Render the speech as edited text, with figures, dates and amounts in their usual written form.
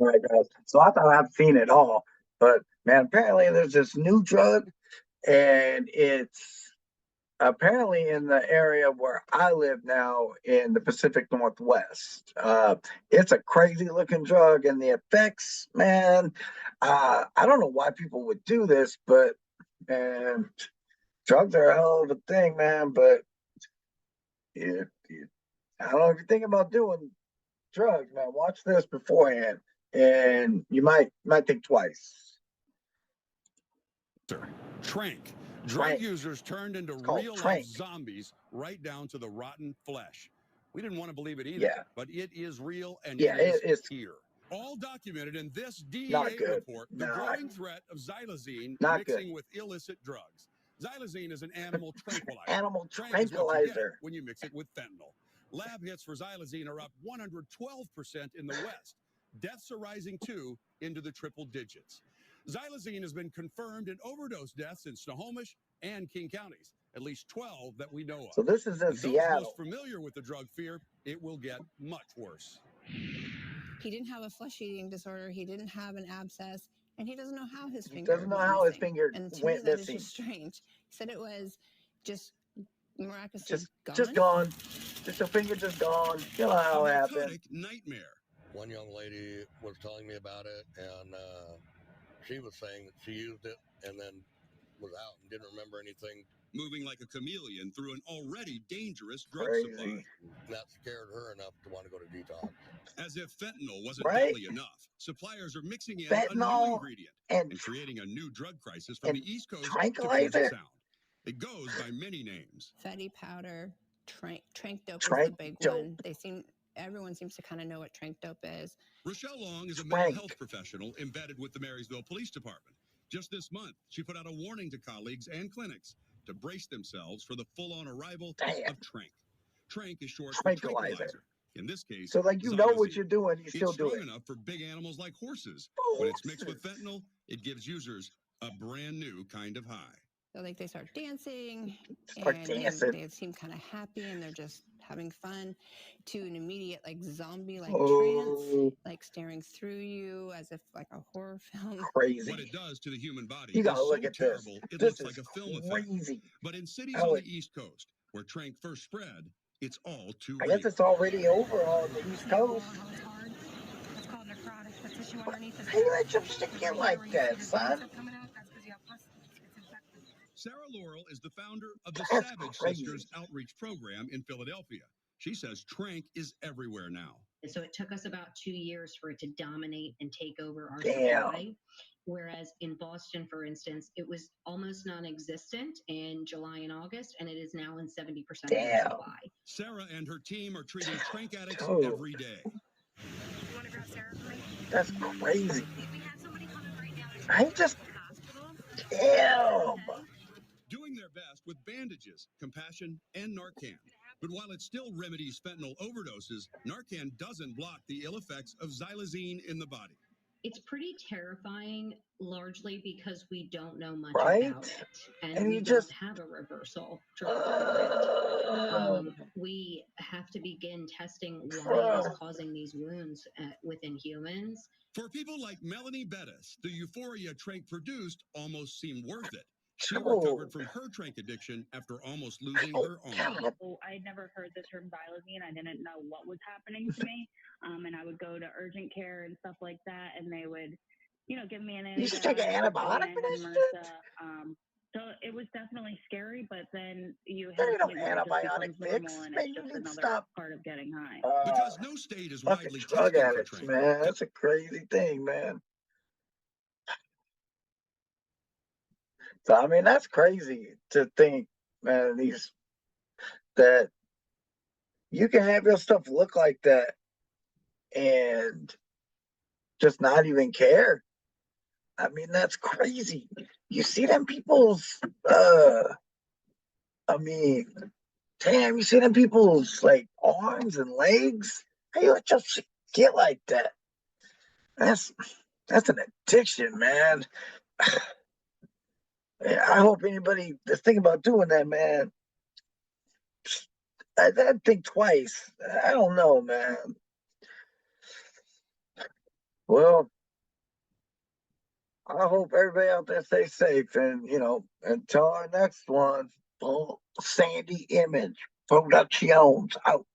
right, guys. So I thought I've seen it all, but man, apparently there's this new drug, and it's apparently in the area where I live now in the Pacific Northwest. It's a crazy looking drug, and the effects, man. I don't know why people would do this, but man, drugs are a hell of a thing, man. But I don't know if you're thinking about doing drugs, man. Watch this beforehand, and you might think twice. Trank. Drug Trank. users turned into It's called real-life Trank. zombies right down to the rotten flesh. We didn't want to believe it either, Yeah. but it is real and Yeah, it is it's here. All documented in this not DEA good. report, the growing threat of xylazine Not mixing good. with illicit drugs. Xylazine is an animal tranquilizer. Animal Trank is what you get tranquilizer. when you mix it with fentanyl. Lab hits for xylazine are up 112% in the West. Deaths are rising too into the triple digits. Xylazine has been confirmed in overdose deaths in Snohomish and King counties, at least 12 that we know of. So this is in And those Seattle. most familiar with the drug fear, it will get much worse. He didn't have a flesh eating disorder. He didn't have an abscess, and he doesn't know how his He finger doesn't know went how his missing. finger And to me, went that is missing. just strange. He said it was just miraculously Just gone. gone. Just a finger just gone. You know how A it happened. narcotic nightmare. One young lady was telling me about it, and she was saying that she used it and then was out and didn't remember anything. Moving like a chameleon through an already dangerous drug Crazy. supply. That scared her enough to want to go to detox. As if fentanyl wasn't Right? deadly enough, suppliers are mixing in a new Fentanyl ingredient and creating a new drug crisis from and the East Coast to tranquilizer? Puget Sound. It goes by many names. Fatty powder, trank dope is Trank the big dope. one. Everyone seems to kind of know what trank dope is. Rochelle Long is a mental Trank. health professional embedded with the Marysville Police Department. Just this month, she put out a warning to colleagues and clinics to brace themselves for the full-on arrival Damn. of trank. Trank is short for Tranquilizer. tranquilizer. In this case, So like you know what xylazine. you're doing, you still It's do strong it. enough for big animals like horses. When it's mixed with fentanyl, it gives users a brand new kind of high. So like they start dancing, Start and dancing. they seem kind of happy, and they're just having fun, to an immediate like zombie-like trance, Oh, like staring through you as if like a horror film. What crazy. it does to the human body You is gotta so look at this. terrible, it This looks like is a film effect. crazy. But in cities Oh, on it- the East Coast, where trank first spread, it's all too I real. guess it's already over on the East Coast. It's hard. It's called necrotic. The tissue underneath is How you let your shit get like that, son? coming out. That's because you have pus. It's infected. Sarah Laurel is the founder of the That's Savage crazy. Sisters outreach program in Philadelphia. She says trank is everywhere now. So it took us about 2 years for it to dominate and take over our Damn. supply. Whereas in Boston, for instance, it was almost non-existent in July and August, and it is now in 70% of the Damn. supply. Sarah and her team are treating trank addicts Dude. every day. You want to grab Sarah for me? That's crazy. We have somebody coming right now. I just To the hospital. damn. Doing their best with bandages, compassion, and Narcan. But while it still remedies fentanyl overdoses, Narcan doesn't block the ill effects of xylazine in the body. It's pretty terrifying, largely because we don't know much Right? about it, and, And we you don't just have a reversal drug for it. uh, We have to begin testing why it is Bruh. causing these wounds within humans. For people like Melanie Bettis, the euphoria trank produced almost seemed worth it. She Oh. recovered from her trank addiction after almost losing her arm. God. So I had never heard the term xylazine. I didn't know what was happening to me. And I would go to urgent care and stuff like that, and they would, give me an antibiotic. You should take an antibiotic for and this MRSA. shit? So it was definitely scary, but then you There hit ain't a no point where it just antibiotic becomes fix. normal, and Man, it's you just need to another stop. part of getting high. Because no state is Fucking widely drug testing for addicts, trank. man. That's a crazy thing, man. So I mean, that's crazy to think, man. That you can have your stuff look like that and just not even care. I mean, that's crazy. You see them people's I mean, damn, you see them people's like arms and legs? How you let your shit get like that? That's an addiction, man. I hope anybody that's thinking about doing that, man, I'd think twice. I don't know, man. Well, I hope everybody out there stays safe, and until our next one, Full Sandy Image Productions out.